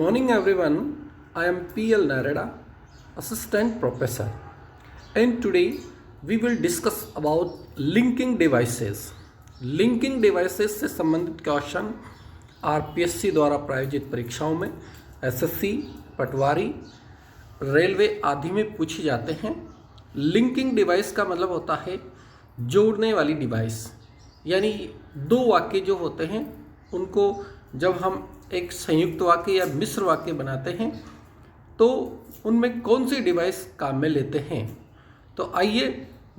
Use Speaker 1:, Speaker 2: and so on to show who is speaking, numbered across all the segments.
Speaker 1: Morning everyone, I am PL Narada, Assistant Professor, and today we will discuss about linking devices. Linking devices से संबंधित question RPSC द्वारा प्रायोजित परीक्षाओं में SSC, पटवारी, railway आदि में पूछे जाते हैं। लिंकिंग डिवाइस का मतलब होता है जोड़ने वाली डिवाइस, यानी दो वाक्य जो होते हैं उनको जब हम एक संयुक्त वाक्य या मिश्र वाक्य बनाते हैं तो उनमें कौन सी डिवाइस काम में लेते हैं। तो आइए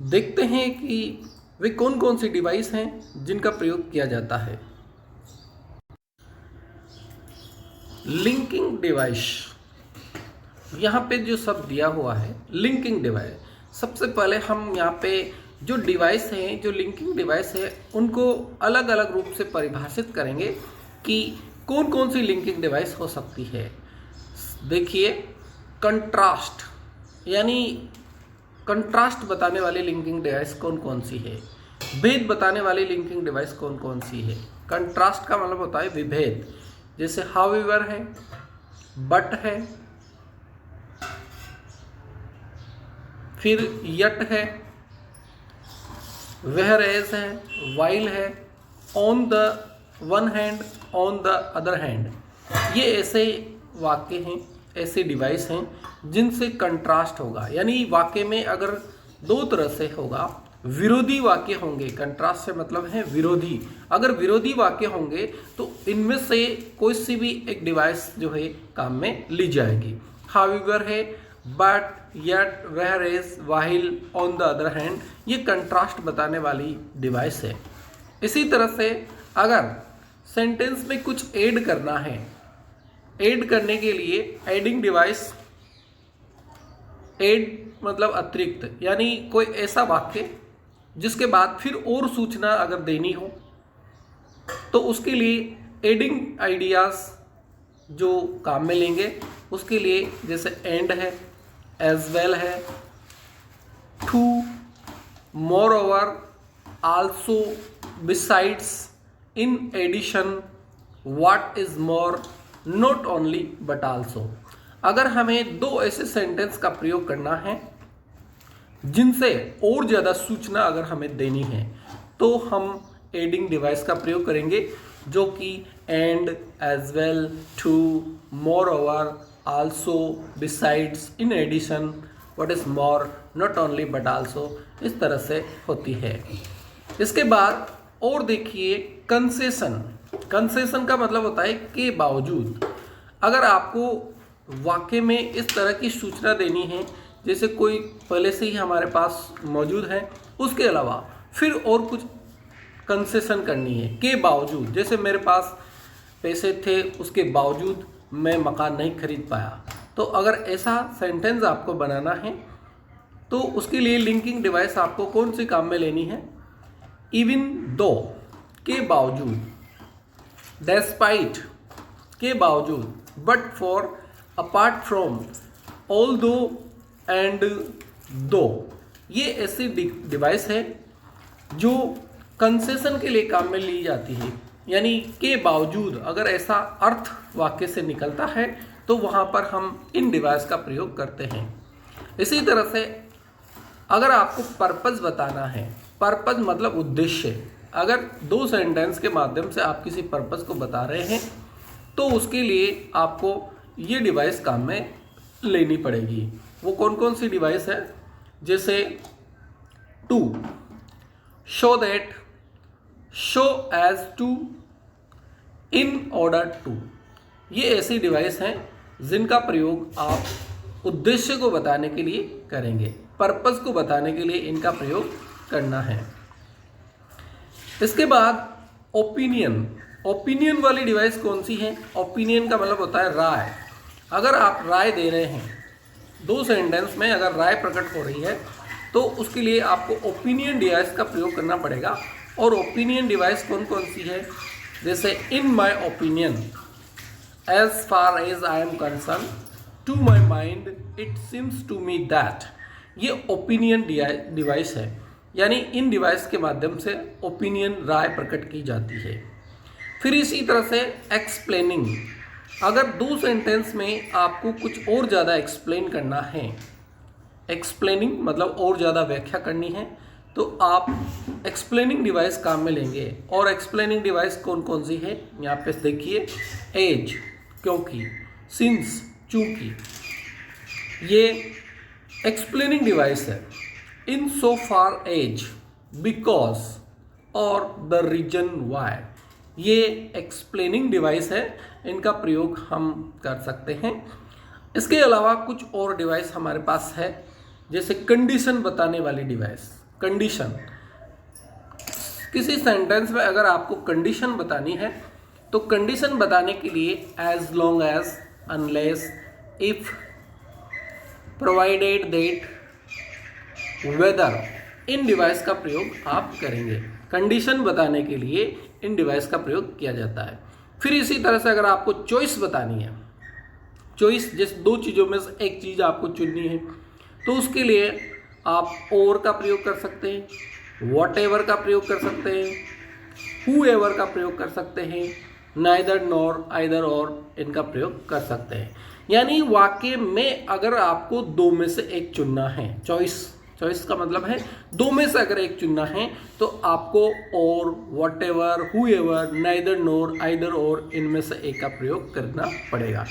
Speaker 1: देखते हैं कि वे कौन कौन सी डिवाइस हैं जिनका प्रयोग किया जाता है। लिंकिंग डिवाइस, यहाँ पे जो शब्द दिया हुआ है लिंकिंग डिवाइस, सबसे पहले हम यहाँ पे जो डिवाइस हैं, जो लिंकिंग डिवाइस है, उनको अलग अलग रूप से परिभाषित करेंगे कि कौन कौन सी लिंकिंग डिवाइस हो सकती है। देखिए, कंट्रास्ट, यानी कंट्रास्ट बताने वाली लिंकिंग डिवाइस कौन कौन सी है, भेद बताने वाली लिंकिंग डिवाइस कौन कौन सी है। कंट्रास्ट का मतलब होता है विभेद, जैसे हाउएवर है, बट है, फिर यट है, वेयरएज है, वाइल है, on the one hand, on the other hand. ये ऐसे वाक्य हैं, ऐसे डिवाइस हैं जिनसे कंट्रास्ट होगा, यानी वाक्य में अगर दो तरह से होगा, विरोधी वाक्य होंगे, कंट्रास्ट से मतलब है विरोधी, अगर विरोधी वाक्य होंगे तो इनमें से कोई सी भी एक डिवाइस जो है काम में ली जाएगी। हाउएवर है, but, yet, whereas, while, on the other hand, ये कंट्रास्ट बताने वाली डिवाइस है। इसी तरह से अगर सेंटेंस में कुछ ऐड करना है, ऐड करने के लिए एडिंग डिवाइस, ऐड मतलब अतिरिक्त, यानी कोई ऐसा वाक्य जिसके बाद फिर और सूचना अगर देनी हो तो उसके लिए एडिंग आइडियाज जो काम में लेंगे, उसके लिए जैसे एंड है, एज वेल है, too, moreover, also, besides, in addition, what is more, not only but also. अगर हमें दो ऐसे सेंटेंस का प्रयोग करना है जिनसे और ज़्यादा सूचना अगर हमें देनी है तो हम एडिंग डिवाइस का प्रयोग करेंगे, जो कि and, as well, too, moreover, also, besides, in addition, what is more, not only but also, इस तरह से होती है। इसके बाद और देखिए कंसेशन। कंसेशन का मतलब होता है के बावजूद। अगर आपको वाक्य में इस तरह की सूचना देनी है, जैसे कोई पहले से ही हमारे पास मौजूद है, उसके अलावा फिर और कुछ कंसेशन करनी है के बावजूद, जैसे मेरे पास पैसे थे उसके बावजूद मैं मकान नहीं खरीद पाया, तो अगर ऐसा सेंटेंस आपको बनाना है तो उसके लिए लिंकिंग डिवाइस आपको कौन सी काम में लेनी है। इवन दो, के बावजूद, डेस्पाइट, के बावजूद, but for, apart from, all दो एंड दो, ये ऐसी डिवाइस है जो कंसेशन के लिए काम में ली जाती है, यानी के बावजूद अगर ऐसा अर्थ वाक्य से निकलता है तो वहाँ पर हम इन डिवाइस का प्रयोग करते हैं। इसी तरह से अगर आपको पर्पस बताना है, पर्पस मतलब उद्देश्य, अगर दो सेंटेंस के माध्यम से आप किसी पर्पस को बता रहे हैं तो उसके लिए आपको ये डिवाइस काम में लेनी पड़ेगी। वो कौन कौन सी डिवाइस है, जैसे to, show that, show as to, in order to, ये ऐसी डिवाइस हैं जिनका प्रयोग आप उद्देश्य को बताने के लिए करेंगे, पर्पस को बताने के लिए इनका प्रयोग करना है। इसके बाद ओपिनियन। ओपिनियन वाली डिवाइस कौन सी है। ओपिनियन का मतलब होता है राय। अगर आप राय दे रहे हैं, दो सेंटेंस में अगर राय प्रकट हो रही है तो उसके लिए आपको ओपिनियन डिवाइस का प्रयोग करना पड़ेगा। और ओपिनियन डिवाइस कौन कौन सी है, जैसे in my opinion, as far as I am concerned, to my mind, it seems to me that, ये ओपिनियन डिवाइस है, यानी इन डिवाइस के माध्यम से ओपिनियन, राय प्रकट की जाती है। फिर इसी तरह से एक्सप्लेनिंग, अगर दो सेंटेंस में आपको कुछ और ज़्यादा एक्सप्लेन करना है, एक्सप्लेनिंग मतलब और ज़्यादा व्याख्या करनी है, तो आप एक्सप्लेनिंग डिवाइस काम में लेंगे। और एक्सप्लेनिंग डिवाइस कौन कौन सी है यहाँ पे देखिए, एज क्योंकि, सिंस चूंकि, ये एक्सप्लेनिंग डिवाइस है। इन सो फार एज, बिकॉज और द रीजन वाई, ये एक्सप्लेनिंग डिवाइस है, इनका प्रयोग हम कर सकते हैं। इसके अलावा कुछ और डिवाइस हमारे पास है, जैसे कंडीशन बताने वाली डिवाइस। कंडीशन, किसी सेंटेंस में अगर आपको कंडीशन बतानी है तो कंडीशन बताने के लिए as long as, unless, if, provided, that, whether, इन डिवाइस का प्रयोग आप करेंगे। कंडीशन बताने के लिए इन डिवाइस का प्रयोग किया जाता है। फिर इसी तरह से अगर आपको चॉइस बतानी है, चॉइस जैसे दो चीज़ों में से एक चीज़ आपको चुननी है, तो उसके लिए आप और का प्रयोग कर सकते हैं, वॉट एवर का प्रयोग कर सकते हैं, हु एवर का प्रयोग कर सकते हैं, नाइदर, नॉर, आइदर और इनका प्रयोग कर सकते हैं। यानी वाक्य में अगर आपको दो में से एक चुनना है, चॉइस का मतलब है दो में से अगर एक चुनना है, तो आपको और, what ever, who ever, neither, nor, either और इनमें से एक का प्रयोग करना पड़ेगा।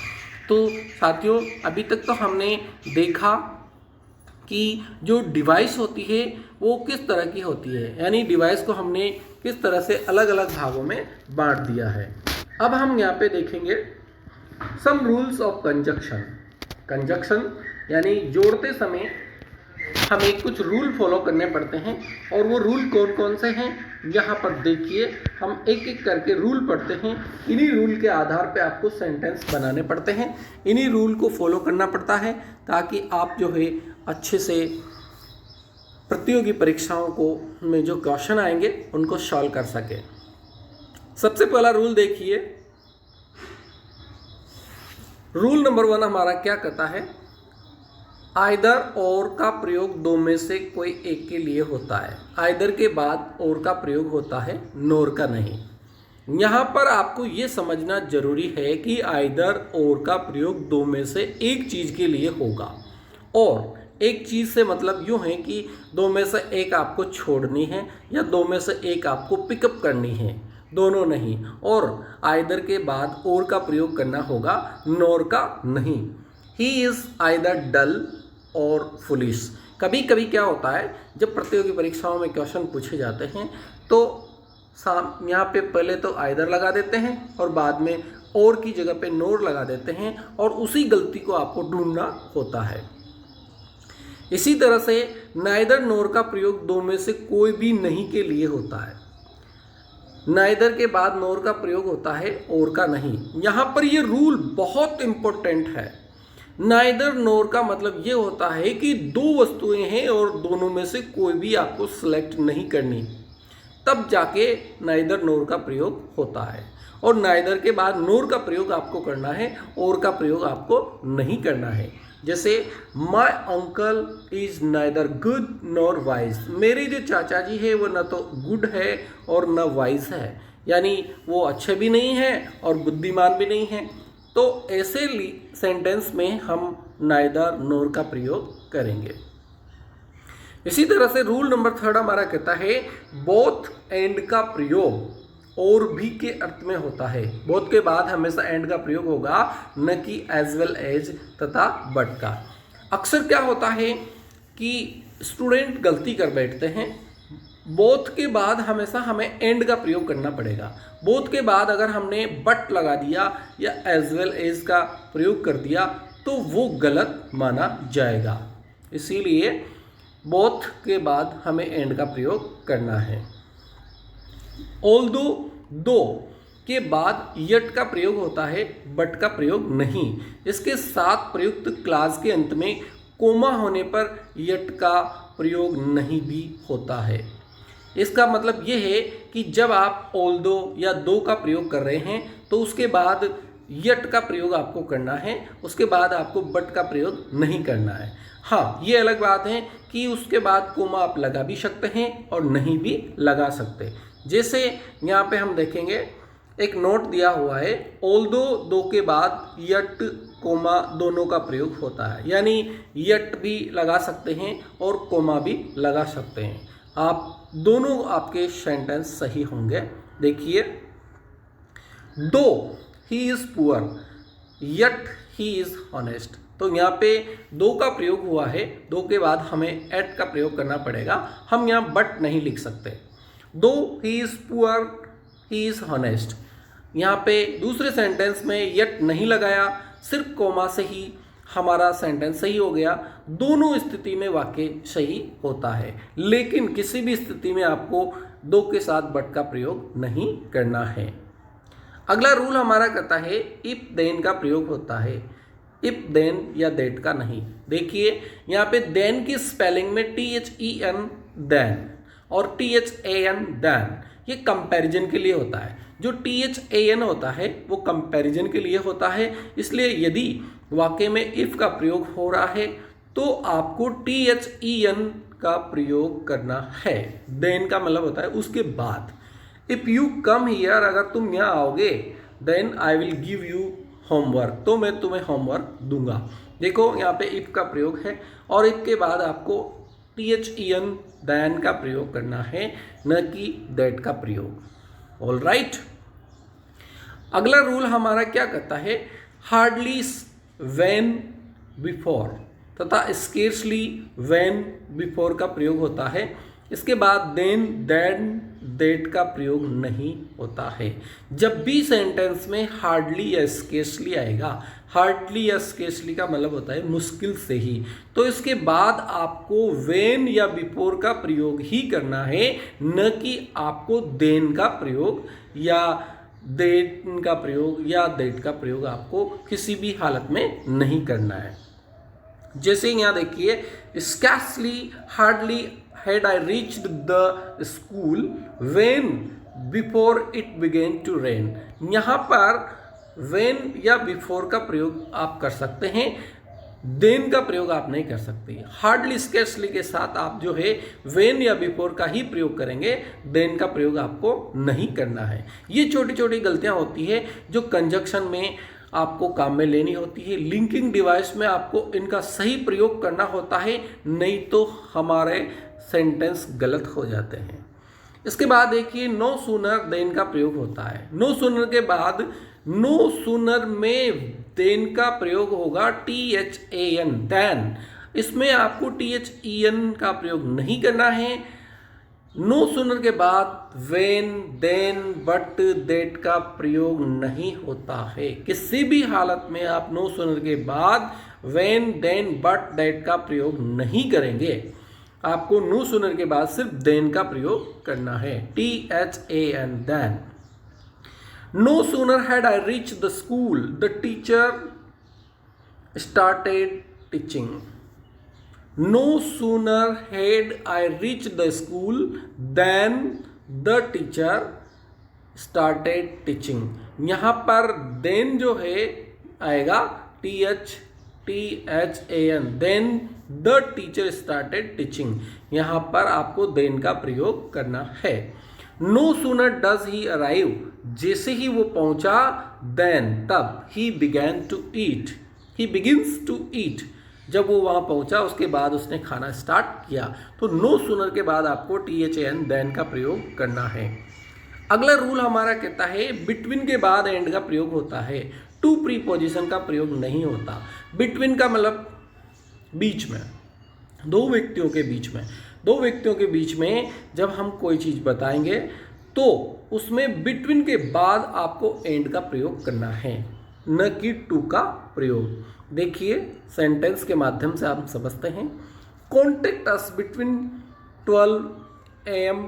Speaker 1: तो साथियों, अभी तक तो हमने देखा कि जो डिवाइस होती है वो किस तरह की होती है, यानी डिवाइस को हमने किस तरह से अलग अलग भागों में बांट दिया है। अब हम यहाँ पे देखेंगे some rules of conjunction. Conjunction यानी जोड़ते समय हमें कुछ रूल फॉलो करने पड़ते हैं, और वो रूल कौन कौन से हैं यहाँ पर देखिए। हम एक एक करके रूल पढ़ते हैं, इन्हीं रूल के आधार पे आपको सेंटेंस बनाने पड़ते हैं, इन्हीं रूल को फॉलो करना पड़ता है ताकि आप जो है अच्छे से प्रतियोगी परीक्षाओं को में जो क्वेश्चन आएंगे उनको सॉल्व कर सके। सबसे पहला रूल देखिए, रूल नंबर 1 हमारा क्या कहता है, आइदर और का प्रयोग दो में से कोई एक के लिए होता है। आइदर के बाद और का प्रयोग होता है, नोर का नहीं। यहाँ पर आपको ये समझना जरूरी है कि आइदर और का प्रयोग दो में से एक चीज़ के लिए होगा, और एक चीज़ से मतलब यूँ है कि दो में से एक आपको छोड़नी है या दो में से एक आपको पिकअप करनी है, दोनों नहीं। और आइदर के बाद और का प्रयोग करना होगा, नोर का नहीं। ही इज़ आइदर डल और फुलिश। कभी कभी क्या होता है, जब प्रतियोगी परीक्षाओं में क्वेश्चन पूछे जाते हैं तो यहाँ पे पहले तो आइदर लगा देते हैं और बाद में और की जगह पे नोर लगा देते हैं, और उसी गलती को आपको ढूंढना होता है। इसी तरह से नाइदर नोर का प्रयोग दो में से कोई भी नहीं के लिए होता है। नाइदर के बाद नोर का प्रयोग होता है, और का नहीं। यहाँ पर ये रूल बहुत इंपॉर्टेंट है। नाइदर नोर का मतलब ये होता है कि दो वस्तुएं हैं और दोनों में से कोई भी आपको सिलेक्ट नहीं करनी, तब जाके नाइदर नोर का प्रयोग होता है। और नाइदर के बाद नोर का प्रयोग आपको करना है, और का प्रयोग आपको नहीं करना है। जैसे my uncle is neither good nor wise, मेरे जो चाचा जी है वो न तो गुड है और न वाइज है, यानी वो अच्छे भी नहीं हैं और बुद्धिमान भी नहीं हैं। तो ऐसे सेंटेंस में हम नाइदर नोर का प्रयोग करेंगे। इसी तरह से रूल नंबर 3 हमारा कहता है बोथ एंड का प्रयोग और भी के अर्थ में होता है। बोथ के बाद हमेशा एंड का प्रयोग होगा, न कि एज वेल एज तथा बट का। अक्सर क्या होता है कि स्टूडेंट गलती कर बैठते हैं, बोथ के बाद हमेशा हमें एंड का प्रयोग करना पड़ेगा। बोथ के बाद अगर हमने बट लगा दिया या एज वेल एज का प्रयोग कर दिया तो वो गलत माना जाएगा। इसीलिए बोथ के बाद हमें एंड का प्रयोग करना है। ऑल्दो दो के बाद यट का प्रयोग होता है, बट का प्रयोग नहीं। इसके साथ प्रयुक्त क्लास के अंत में कोमा होने पर यट का प्रयोग नहीं भी होता है। इसका मतलब ये है कि जब आप ऑल्दो या दो का प्रयोग कर रहे हैं तो उसके बाद यट का प्रयोग आपको करना है, उसके बाद आपको बट का प्रयोग नहीं करना है। हाँ, ये अलग बात है कि उसके बाद कोमा आप लगा भी सकते हैं और नहीं भी लगा सकते। जैसे यहाँ पे हम देखेंगे एक नोट दिया हुआ है, ऑल्दो दो के बाद यट कोमा दोनों का प्रयोग होता है, यानी यट भी लगा सकते हैं और कोमा भी लगा सकते हैं। आप दोनों आपके सेंटेंस सही होंगे। देखिए, दो he is poor yet he is honest, तो यहाँ पे दो का प्रयोग हुआ है, दो के बाद हमें एट का प्रयोग करना पड़ेगा, हम यहाँ बट नहीं लिख सकते। दो he is poor he is honest, यहाँ पे दूसरे सेंटेंस में यट नहीं लगाया, सिर्फ कोमा से ही हमारा सेंटेंस सही हो गया। दोनों स्थिति में वाक्य सही होता है, लेकिन किसी भी स्थिति में आपको दो के साथ बट का प्रयोग नहीं करना है। अगला रूल हमारा कहता है इफ देन का प्रयोग होता है, इफ देन या दैट का नहीं। देखिए, यहाँ पे देन की स्पेलिंग में THEN देन और THAN दैन, ये कंपैरिजन के लिए होता है। जो THAN होता है वो कंपैरिजन के लिए होता है, इसलिए यदि वाक्य में इफ का प्रयोग हो रहा है तो आपको THEN का प्रयोग करना है। देन का मतलब होता है उसके बाद। इफ यू कम हियर, अगर तुम यहाँ आओगे, then I will give you homework, तो मैं तुम्हें होमवर्क दूंगा। देखो, यहाँ पे इफ का प्रयोग है और इफ के बाद आपको THEN देन का प्रयोग करना है, न कि दैट का प्रयोग। All right. अगला रूल हमारा क्या कहता है, हार्डली व्हेन बिफोर तथा स्केर्सली व्हेन बिफोर का प्रयोग होता है। इसके बाद देन देन दैट का प्रयोग नहीं होता है। जब भी सेंटेंस में हार्डली या स्केर्सली आएगा, हार्डली या स्केर्सली का मतलब होता है मुश्किल से ही, तो इसके बाद आपको व्हेन या बिफोर का प्रयोग ही करना है, न कि आपको देन का प्रयोग या देन का प्रयोग या दैट का प्रयोग आपको किसी भी हालत में नहीं करना है। जैसे यहाँ देखिए, scarcely hardly had I reached the school when before it began to rain। यहाँ पर when या before का प्रयोग आप कर सकते हैं, then का प्रयोग आप नहीं कर सकते। हार्डली स्कैर्सली के साथ आप जो है when या before का ही प्रयोग करेंगे, then का प्रयोग आपको नहीं करना है। ये छोटी छोटी गलतियाँ होती है जो कंजक्शन में आपको काम में लेनी होती है। लिंकिंग डिवाइस में आपको इनका सही प्रयोग करना होता है, नहीं तो हमारे सेंटेंस गलत हो जाते हैं। इसके बाद देखिए, नो सूनर देन का प्रयोग होता है। नो सूनर के बाद नो सूनर में देन का प्रयोग होगा THAN देन, इसमें आपको THEN का प्रयोग नहीं करना है। नो सूनर के बाद व्हेन देन बट दैट का प्रयोग नहीं होता है। किसी भी हालत में आप नो सूनर के बाद व्हेन देन बट दैट का प्रयोग नहीं करेंगे, आपको नो सूनर के बाद सिर्फ देन का प्रयोग करना है, THAN then. No sooner had I reach the school the teacher started teaching. No sooner had I reach the school then the teacher started teaching. यहाँ पर देन जो है आएगा THAN then the teacher started teaching, यहाँ पर आपको then का प्रयोग करना है। No sooner does he arrive, जैसे ही वो पहुंचा, देन तब ही began to eat, he begins to eat, जब वो वहाँ पहुँचा उसके बाद उसने खाना स्टार्ट किया। तो नो सूनर के बाद आपको THAN देन का प्रयोग करना है। अगला रूल हमारा कहता है बिटवीन के बाद एंड का प्रयोग होता है, टू प्रीपोजिशन का प्रयोग नहीं होता। बिटवीन का मतलब बीच में, दो व्यक्तियों के बीच में, दो व्यक्तियों के बीच में जब हम कोई चीज़ बताएंगे तो उसमें बिटवीन के बाद आपको एंड का प्रयोग करना है, न कि टू का प्रयोग। देखिए, सेंटेंस के माध्यम से आप समझते हैं। Contact us between 12 AM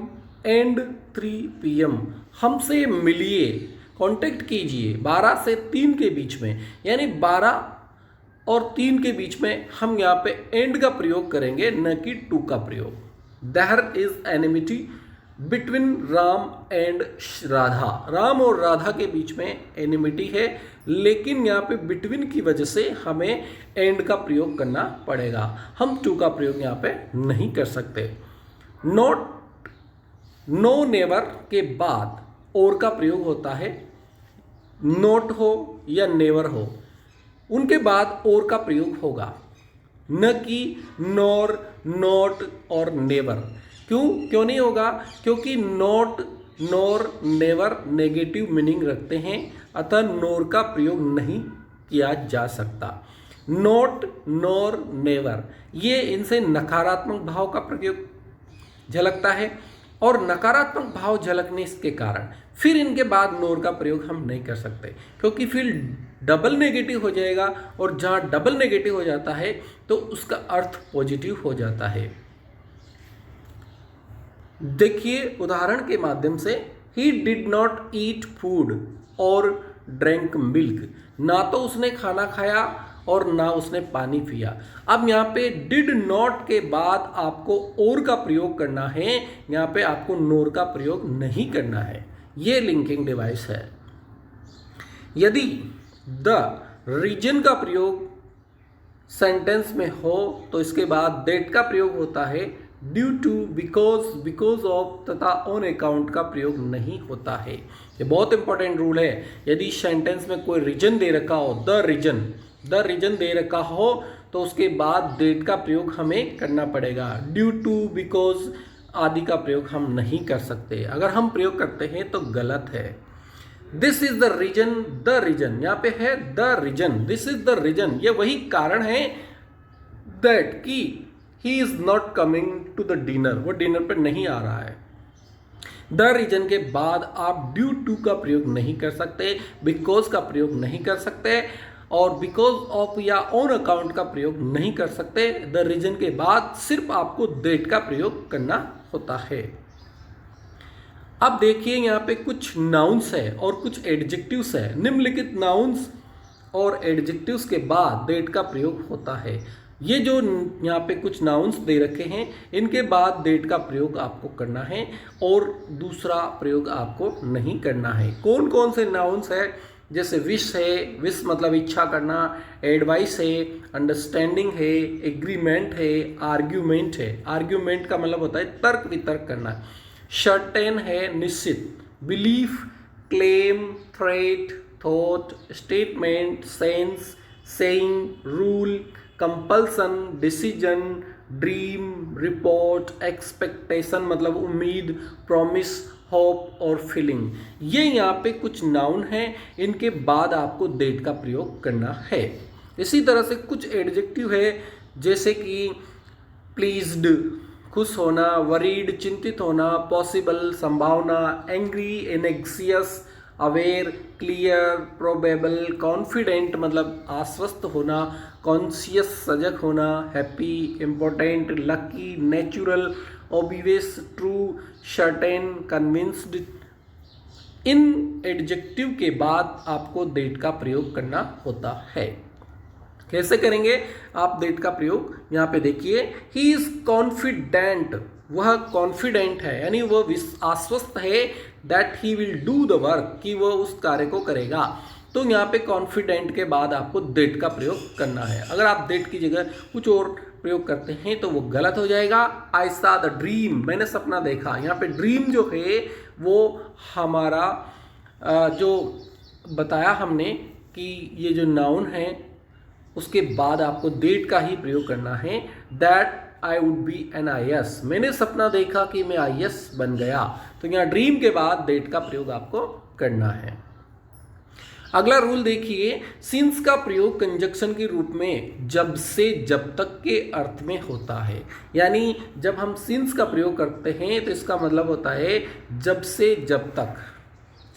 Speaker 1: and 3 PM, हमसे मिलिए, कांटेक्ट कीजिए 12 से 3 के बीच में, यानी 12 और 3 के बीच में हम यहाँ पे एंड का प्रयोग करेंगे, न कि टू का प्रयोग। There is enmity between Ram and Radha, Ram और राधा के बीच में एनिमिटी है, लेकिन यहाँ पे बिटवीन की वजह से हमें एंड का प्रयोग करना पड़ेगा, हम टू का प्रयोग यहाँ पे नहीं कर सकते। नॉट, नो नेवर के बाद और का प्रयोग होता है, नॉट हो या नेवर हो, उनके बाद और का प्रयोग होगा, न कि नॉर, नॉट और नेवर। क्यों नहीं होगा? क्योंकि not, nor, never negative meaning रखते हैं, अतः नॉर का प्रयोग नहीं किया जा सकता। नॉट, नॉर, नेवर, ये इनसे नकारात्मक भाव का प्रयोग झलकता है, और नकारात्मक भाव झलकने के कारण फिर इनके बाद नॉर का प्रयोग हम नहीं कर सकते, क्योंकि फिर डबल नेगेटिव हो जाएगा, और जहाँ डबल नेगेटिव हो जाता है तो उसका अर्थ पॉजिटिव हो जाता है। देखिए उदाहरण के माध्यम से, he did not eat food और ड्रिंक मिल्क, ना तो उसने खाना खाया और ना उसने पानी पिया। अब यहाँ पे डिड नॉट के बाद आपको और का प्रयोग करना है, यहाँ पे आपको नोर का प्रयोग नहीं करना है। ये लिंकिंग डिवाइस है। यदि द रीजन का प्रयोग सेंटेंस में हो तो इसके बाद दैट का प्रयोग होता है, due to, because, because of तथा ऑन अकाउंट का प्रयोग नहीं होता है। ये बहुत इंपॉर्टेंट रूल है। यदि सेंटेंस में कोई रीजन दे रखा हो, द रीजन दे रखा हो, तो उसके बाद दैट का प्रयोग हमें करना पड़ेगा। ड्यू टू, बिकॉज आदि का प्रयोग हम नहीं कर सकते। अगर हम प्रयोग करते हैं तो गलत है। दिस इज द रीजन, यहाँ पे है the reason, this is the reason, ये वही कारण है दैट कि he is not coming to the dinner, वो डिनर पर नहीं आ रहा है। द रीजन के बाद आप ड्यू टू का प्रयोग नहीं कर सकते, बिकॉज का प्रयोग नहीं कर सकते, और बिकॉज ऑफ या ऑन अकाउंट का प्रयोग नहीं कर सकते। द रीजन के बाद सिर्फ आपको दैट का प्रयोग करना होता है। अब देखिए यहाँ पे कुछ नाउन्स है और कुछ एडजेक्टिव्स है। निम्नलिखित नाउन्स और एडजेक्टिव्स के बाद दैट का प्रयोग होता है। ये जो यहाँ पे कुछ नाउन्स दे रखे हैं, इनके बाद दैट का प्रयोग आपको करना है और दूसरा प्रयोग आपको नहीं करना है। कौन कौन से नाउन्स है? जैसे विश है, विश मतलब इच्छा करना, एडवाइस है, अंडरस्टैंडिंग है, एग्रीमेंट है, आर्ग्यूमेंट है। आर्ग्यूमेंट का मतलब होता है तर्क वितर्क करना। सर्टेन है निश्चित, belief, claim, threat, thought, statement, sense, saying, rule, compulsion, decision, dream, report, expectation मतलब उम्मीद, प्रॉमिस, होप और फीलिंग। ये यहाँ पे कुछ नाउन हैं, इनके बाद आपको दैट का प्रयोग करना है। इसी तरह से कुछ एडजेक्टिव है, जैसे कि प्लीज्ड खुश होना, वरीड चिंतित होना, पॉसिबल संभावना, angry anxious, aware clear, probable, confident मतलब आश्वस्त होना, कॉन्शियस सजग होना, happy important, lucky, natural, obvious, true, certain, convinced. इन एडजेक्टिव के बाद आपको दैट का प्रयोग करना होता है। कैसे करेंगे आप दैट का प्रयोग? यहाँ पे देखिए, ही इज कॉन्फिडेंट, वह कॉन्फिडेंट है, यानी वह आश्वस्त है, that he will do the work, कि वह उस कार्य को करेगा। तो यहाँ पे कॉन्फिडेंट के बाद आपको दैट का प्रयोग करना है। अगर आप दैट की जगह कुछ और प्रयोग करते हैं तो वो गलत हो जाएगा। आई सॉ द ड्रीम, मैंने सपना देखा। यहाँ पे ड्रीम जो है वो हमारा जो बताया हमने कि ये जो नाउन है उसके बाद आपको दैट का ही प्रयोग करना है। That I would be an IAS, मैंने सपना देखा कि मैं IAS बन गया। तो यहाँ ड्रीम के बाद दैट का प्रयोग आपको करना है। अगला रूल देखिए, सिंस का प्रयोग कंजक्शन के रूप में जब से जब तक के अर्थ में होता है। यानी जब हम सिंस का प्रयोग करते हैं तो इसका मतलब होता है जब से जब तक।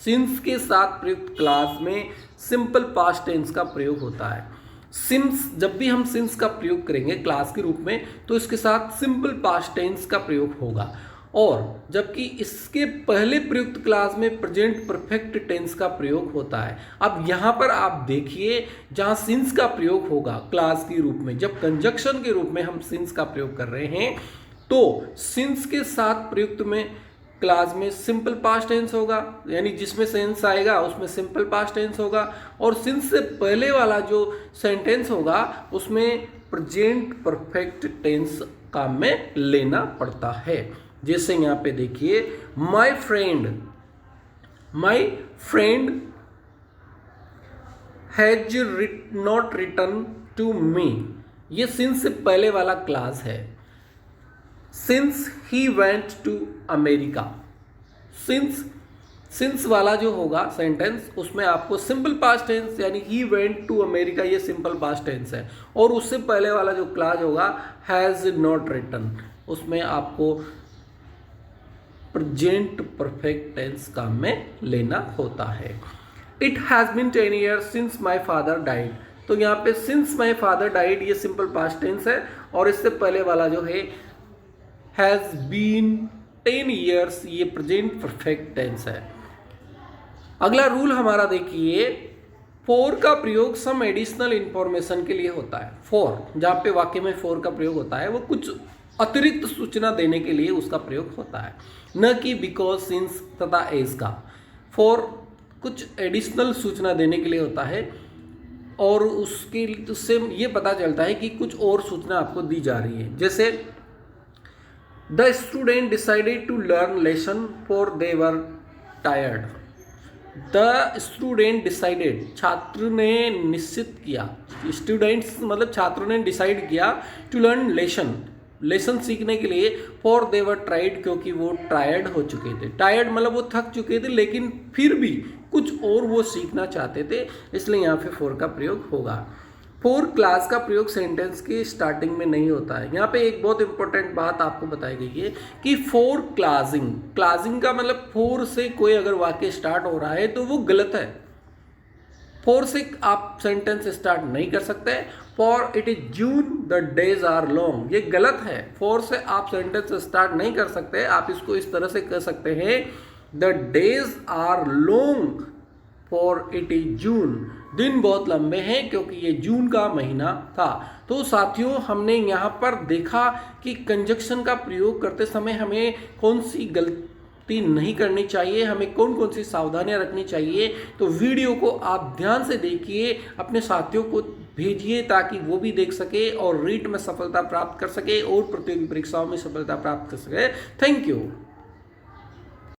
Speaker 1: सिंस के साथ प्रयुक्त क्लास में सिंपल पास्ट टेंस का प्रयोग होता है। सिंस, जब भी हम सिंस का प्रयोग करेंगे क्लास के रूप में तो इसके साथ सिंपल पास्ट टेंस का प्रयोग होगा, और जबकि इसके पहले प्रयुक्त क्लास में प्रेजेंट परफेक्ट टेंस का प्रयोग होता है। अब यहाँ पर आप देखिए, जहाँ सिंस का प्रयोग होगा क्लास के रूप में, जब कंजक्शन के रूप में हम सिंस का प्रयोग कर रहे हैं तो सिंस के साथ प्रयुक्त में क्लास में सिंपल पास्ट टेंस होगा, यानी जिसमें सेंस आएगा उसमें सिंपल पास्ट टेंस होगा, और सिंस से पहले वाला जो सेंटेंस होगा उसमें प्रेजेंट परफेक्ट टेंस काम में लेना पड़ता है। जैसे यहाँ पे देखिए, my friend has not return to me, ये सिंस से पहले वाला क्लास है। Since he went to America, since वाला जो होगा सेंटेंस उसमें आपको सिंपल पास्ट टेंस यानी ही वेंट टू अमेरिका ये सिंपल पास्ट टेंस है, और उससे पहले वाला जो क्लास होगा हैज नॉट रिटर्न, उसमें आपको प्रेजेंट परफेक्ट टेंस काम में लेना होता है। It has been 10 years since my father died, तो यहाँ पे सिंस माई फादर डाइड ये सिंपल पास्ट टेंस है, और इससे पहले वाला जो है हैज़ बीन 10 years ये प्रेजेंट परफेक्ट टेंस है। अगला रूल हमारा देखिए, फॉर का प्रयोग सम एडिशनल इंफॉर्मेशन के लिए होता है। फॉर जहाँ पे वाक्य में फॉर का प्रयोग होता है वो कुछ अतिरिक्त सूचना देने के लिए उसका प्रयोग होता है, न कि बिकॉज, सिंस तथा एज का। फॉर कुछ एडिशनल सूचना देने के लिए होता है, और उससे ये पता चलता है कि कुछ और सूचना आपको दी जा रही है। जैसे the student decided to learn lesson for they were tired. The student decided, छात्र ने निश्चित किया, स्टूडेंट्स मतलब छात्रों ने डिसाइड किया टू लर्न लेसन सीखने के लिए, फॉर दे वर ट्राइड, क्योंकि वो टायर्ड हो चुके थे। टायर्ड मतलब वो थक चुके थे, लेकिन फिर भी कुछ और वो सीखना चाहते थे, इसलिए यहाँ पे फॉर का प्रयोग होगा। फॉर क्लास का प्रयोग सेंटेंस के स्टार्टिंग में नहीं होता है। यहाँ पे एक बहुत इंपॉर्टेंट बात आपको बताई गई है कि फॉर क्लाजिंग का मतलब फॉर से कोई अगर वाक्य स्टार्ट हो रहा है तो वो गलत है। फॉर से आप सेंटेंस स्टार्ट नहीं कर सकते। For it is June the days are long, ये गलत है। फॉर से आप सेंटेंस स्टार्ट नहीं कर सकते। आप इसको इस तरह से कर सकते हैं, the days are long for it is June, दिन बहुत लंबे हैं क्योंकि ये जून का महीना था। तो साथियों, हमने यहाँ पर देखा कि कंजक्शन का प्रयोग करते समय हमें कौन सी गलती नहीं करनी चाहिए, हमें कौन कौन सी सावधानियां रखनी चाहिए। तो वीडियो को आप ध्यान से देखिए, अपने साथियों को भेजिए ताकि वो भी देख सके और रीट में सफलता प्राप्त कर सके और प्रतियोगी परीक्षाओं में सफलता प्राप्त कर सके। Thank you.